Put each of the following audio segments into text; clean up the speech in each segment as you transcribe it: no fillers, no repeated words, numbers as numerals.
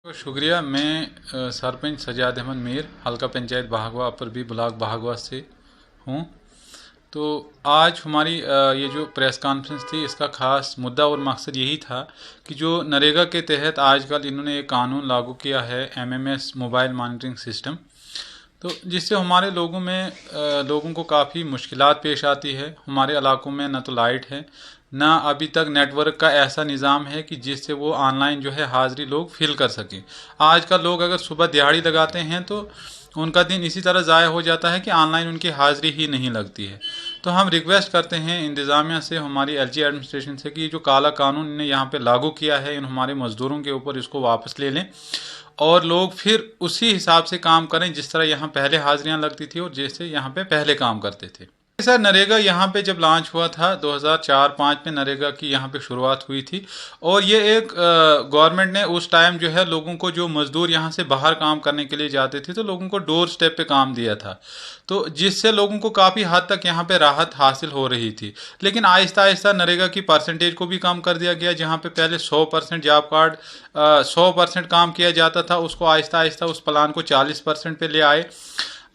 तो शुक्रिया। मैं सरपंच सजाद अहमद मीर हल्का पंचायत बहागवा अपर बी ब्लॉक बहागवा से हूँ। तो आज हमारी ये जो प्रेस कॉन्फ्रेंस थी, इसका ख़ास मुद्दा और मकसद यही था कि जो नरेगा के तहत आजकल इन्होंने एक कानून लागू किया है, एमएमएस मोबाइल मॉनिटरिंग सिस्टम, तो जिससे हमारे लोगों को काफ़ी मुश्किलात पेश आती है। हमारे इलाकों में ना तो लाइट है, ना अभी तक नेटवर्क का ऐसा निज़ाम है कि जिससे वो ऑनलाइन जो है हाज़िरी लोग फिल कर सकें। आजकल लोग अगर सुबह दिहाड़ी लगाते हैं तो उनका दिन इसी तरह ज़ाया हो जाता है कि ऑनलाइन उनकी हाज़िरी ही नहीं लगती है। तो हम रिक्वेस्ट करते हैं इंतज़ामिया से, हमारी एलजी एडमिनिस्ट्रेशन से, कि जो काला कानून इन्हें यहाँ पे लागू किया है इन हमारे मज़दूरों के ऊपर, इसको वापस ले लें और लोग फिर उसी हिसाब से काम करें जिस तरह यहाँ पहले हाजिरियाँ लगती थी और जैसे यहाँ पे पहले काम करते थे। सर, नरेगा यहाँ पे जब लॉन्च हुआ था 2004-05 में नरेगा की यहाँ पे शुरुआत हुई थी और ये एक गवर्नमेंट ने उस टाइम जो है लोगों को, जो मज़दूर यहाँ से बाहर काम करने के लिए जाते थे, तो लोगों को डोर स्टेप पे काम दिया था, तो जिससे लोगों को काफ़ी हद तक यहाँ पे राहत हासिल हो रही थी। लेकिन आहिस्ता आहिस्ता नरेगा की परसेंटेज को भी कम कर दिया गया। जहाँ पे पहले 100% जॉब कार्ड 100% काम किया जाता था, उसको आहिस्ता आहिस्ता उस प्लान को 40% पे ले आए।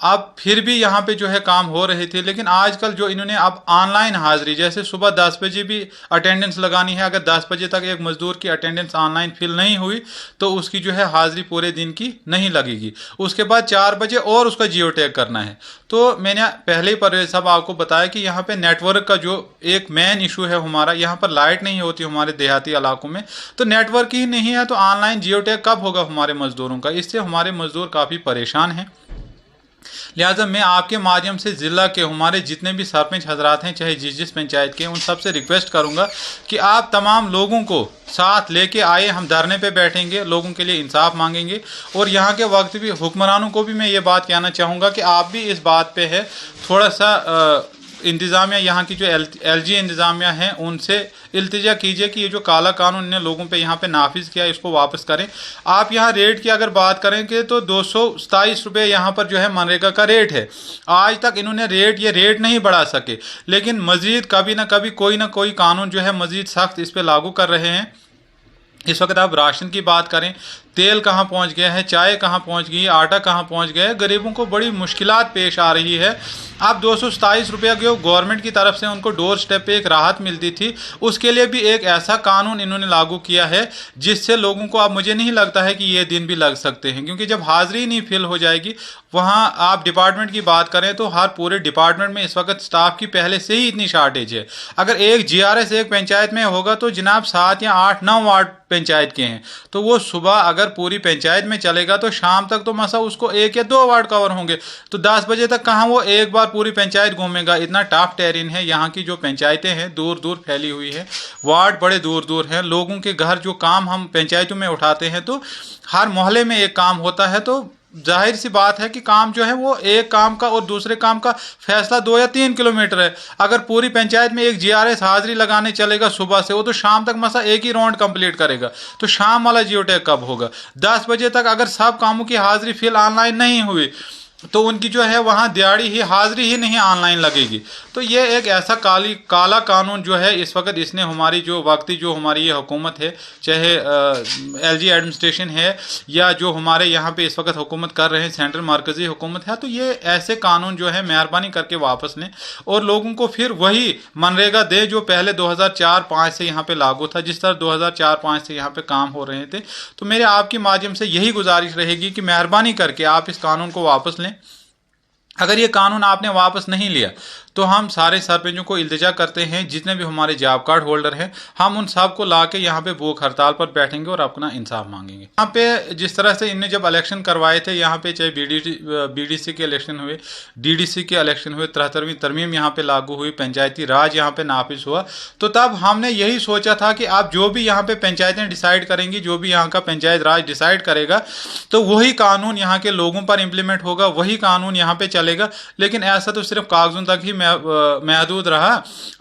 अब फिर भी यहाँ पे जो है काम हो रहे थे, लेकिन आजकल जो इन्होंने अब ऑनलाइन हाजिरी, जैसे सुबह 10 बजे भी अटेंडेंस लगानी है, अगर 10 बजे तक एक मजदूर की अटेंडेंस ऑनलाइन फिल नहीं हुई तो उसकी जो है हाजिरी पूरे दिन की नहीं लगेगी। उसके बाद 4 बजे और उसका जियो टैग करना है। तो मैंने पहले ही परवेज साहब आपको बताया कि यहाँ पे नेटवर्क का जो एक मेन इशू है हमारा, यहाँ पर लाइट नहीं होती हमारे देहाती इलाकों में, तो नेटवर्क ही नहीं है, तो ऑनलाइन जियो टैग कब होगा हमारे मजदूरों का? इससे हमारे मजदूर काफ़ी परेशान हैं। लिहाजा मैं आपके माध्यम से ज़िला के हमारे जितने भी सरपंच हजरात हैं, चाहे जिस पंचायत के, उन सब से रिक्वेस्ट करूंगा कि आप तमाम लोगों को साथ लेके आए। हम धरने पे बैठेंगे, लोगों के लिए इंसाफ मांगेंगे और यहाँ के वक्त भी हुक्मरानों को भी मैं ये बात कहना चाहूँगा कि आप भी इस बात पे है थोड़ा सा इंतज़ामिया, यहाँ की जो एलजी इंतज़ामिया है, उनसे इल्तिजा कीजिए कि ये जो काला कानून ने लोगों पे यहाँ पे नाफिज किया, इसको वापस करें। आप यहाँ रेट की अगर बात करेंगे तो 227 रुपये यहाँ पर जो है मनरेगा का रेट है। आज तक इन्होंने ये रेट नहीं बढ़ा सके, लेकिन मज़ीद कभी ना कभी कोई ना कोई कानून जो है मज़ीद सख्त इस पर लागू कर रहे हैं। इस वक्त आप राशन की बात करें, तेल कहाँ पहुँच गया है, चाय कहाँ पहुँच गई, आटा कहाँ पहुँच गया है, गरीबों को बड़ी मुश्किलात पेश आ रही है। अब 227 रुपये जो गवर्नमेंट की तरफ से उनको डोर स्टेप पे एक राहत मिलती थी, उसके लिए भी एक ऐसा कानून इन्होंने लागू किया है जिससे लोगों को, अब मुझे नहीं लगता है कि ये दिन भी लग सकते हैं, क्योंकि जब हाजिरी नहीं फिल हो जाएगी, वहाँ आप डिपार्टमेंट की बात करें तो हर पूरे डिपार्टमेंट में इस वक्त स्टाफ की पहले से ही इतनी शार्टेज है। अगर एक जीआरएस एक पंचायत में होगा तो जनाब 7 या 8-9 वार्ड पंचायत के हैं, तो वो सुबह अगर पूरी पंचायत में चलेगा तो शाम तक तो मसा उसको 1 या 2 वार्ड कवर होंगे, तो 10 बजे तक कहाँ वो एक बार पूरी पंचायत घूमेगा? इतना टफ टेरिन है यहाँ की। जो पंचायतें हैं दूर दूर फैली हुई है, वार्ड बड़े दूर दूर हैं, लोगों के घर जो काम हम पंचायतों में उठाते हैं तो हर मोहल्ले में एक काम होता है, तो जाहिर सी बात है कि काम जो है वो एक काम का और दूसरे काम का फैसला 2 या 3 किलोमीटर है। अगर पूरी पंचायत में एक जीआरएस हाजिरी लगाने चलेगा सुबह से, वो तो शाम तक मसा एक ही राउंड कंप्लीट करेगा, तो शाम वाला जियो टैग कब होगा? 10 बजे तक अगर सब कामों की हाजिरी फिल ऑनलाइन नहीं हुई तो उनकी जो है वहाँ दिहाड़ी ही हाजिरी ही नहीं ऑनलाइन लगेगी। तो ये एक ऐसा काला कानून जो है इस वक्त इसने हमारी जो वक्ती जो हमारी ये हुकूमत है, चाहे एलजी एडमिनिस्ट्रेशन है या जो हमारे यहाँ पे इस वक्त हुकूमत कर रहे हैं सेंट्रल मरकज़ी हुकूमत है, तो ये ऐसे कानून जो है मेहरबानी करके वापस लें और लोगों को फिर वही मनरेगा दे जो पहले 2004-05 से यहाँ पे लागू था, जिस तरह 2004-05 से यहाँ पे काम हो रहे थे। तो मेरे आपके माध्यम से यही गुजारिश रहेगी कि मेहरबानी करके आप इस कानून को वापस लें। अगर ये कानून आपने वापस नहीं लिया तो हम सारे सरपंचों को इल्तिजा करते हैं, जितने भी हमारे जॉब कार्ड होल्डर हैं, हम उन सब को ला के यहाँ पे भूख हड़ताल पर बैठेंगे और अपना इंसाफ मांगेंगे। यहाँ पे जिस तरह से इनने जब इलेक्शन करवाए थे, यहाँ पे चाहे बीडीसी के इलेक्शन हुए, डीडीसी के इलेक्शन हुए, 73वीं तरमीम यहाँ पे लागू हुई, पंचायती राज यहाँ पे नाफिज हुआ, तो तब हमने यही सोचा था कि आप जो भी यहाँ पे पंचायतें डिसाइड करेंगी, जो भी यहाँ का पंचायत राज डिसाइड करेगा, तो वही कानून यहाँ के लोगों पर इम्प्लीमेंट होगा, वही कानून यहाँ पे चलेगा। लेकिन ऐसा तो सिर्फ कागजों तक ही महदूद रहा।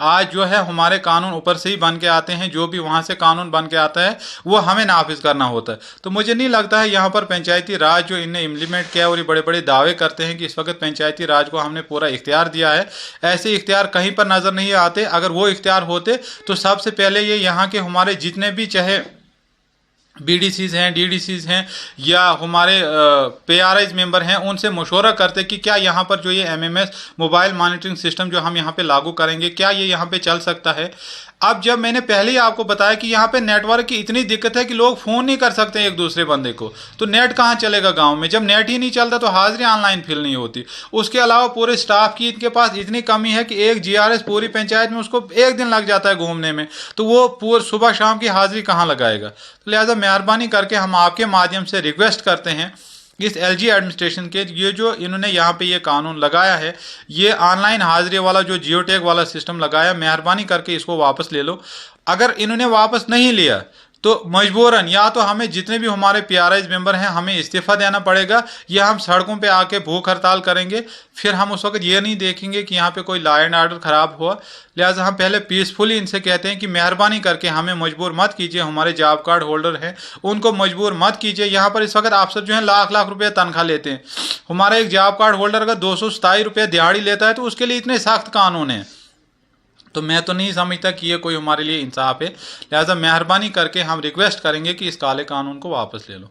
आज जो है हमारे कानून ऊपर से ही बन के आते हैं, जो भी वहां से कानून बन के आता है वो हमें नाफिज करना होता है। तो मुझे नहीं लगता है यहाँ पर पंचायती राज जो इन्हें इम्प्लीमेंट किया, और ये बड़े बड़े दावे करते हैं कि इस वक्त पंचायती राज को हमने पूरा इख्तियार दिया है, ऐसे इख्तियार कहीं पर नजर नहीं आते। अगर वो इख्तियार होते तो सबसे पहले ये यहाँ के हमारे जितने भी चाहे BDCs हैं, DDCs हैं, या हमारे PRIs मेंबर हैं, उनसे मशवरा करते कि क्या यहाँ पर जो ये MMS मोबाइल मॉनिटरिंग सिस्टम जो हम यहाँ पे लागू करेंगे, क्या ये यहाँ पे चल सकता है। अब जब मैंने पहले ही आपको बताया कि यहाँ पे नेटवर्क की इतनी दिक्कत है कि लोग फ़ोन नहीं कर सकते एक दूसरे बंदे को, तो नेट कहाँ चलेगा गांव में। जब नेट ही नहीं चलता तो हाजिरी ऑनलाइन फिल नहीं होती। उसके अलावा पूरे स्टाफ की इनके पास इतनी कमी है कि एक GRS पूरी पंचायत में उसको एक दिन लग जाता है घूमने में, तो वो पूरे सुबह शाम की हाजिरी कहाँ लगाएगा। तो लिहाजा मेहरबानी करके हम आपके माध्यम से रिक्वेस्ट करते हैं इस LG एडमिनिस्ट्रेशन के, ये जो इन्होंने यहाँ पे ये कानून लगाया है, ये ऑनलाइन हाजिरी वाला जो जियो टैग वाला सिस्टम लगाया, मेहरबानी करके इसको वापस ले लो। अगर इन्होंने वापस नहीं लिया तो मजबूरन या तो हमें जितने भी हमारे PRIs मेंबर हैं हमें इस्तीफा देना पड़ेगा, या हम सड़कों पे आके भूख हड़ताल करेंगे। फिर हम उस वक्त ये नहीं देखेंगे कि यहाँ पे कोई लॉ एंड ऑर्डर ख़राब हुआ। लिहाजा हम पहले पीसफुली इनसे कहते हैं कि मेहरबानी करके हमें मजबूर मत कीजिए, हमारे जॉब कार्ड होल्डर हैं उनको मजबूर मत कीजिए। यहाँ पर इस वक्त अफसर जो है लाख लाख रुपये तनख्वाह लेते हैं। हमारा एक जॉब कार्ड होल्डर अगर 227 रुपये दिहाड़ी लेता है तो उसके लिए इतने सख्त कानून हैं, तो मैं तो नहीं समझता कि ये कोई हमारे लिए इंसाफ है। लिहाजा मेहरबानी करके हम रिक्वेस्ट करेंगे कि इस काले कानून को वापस ले लो।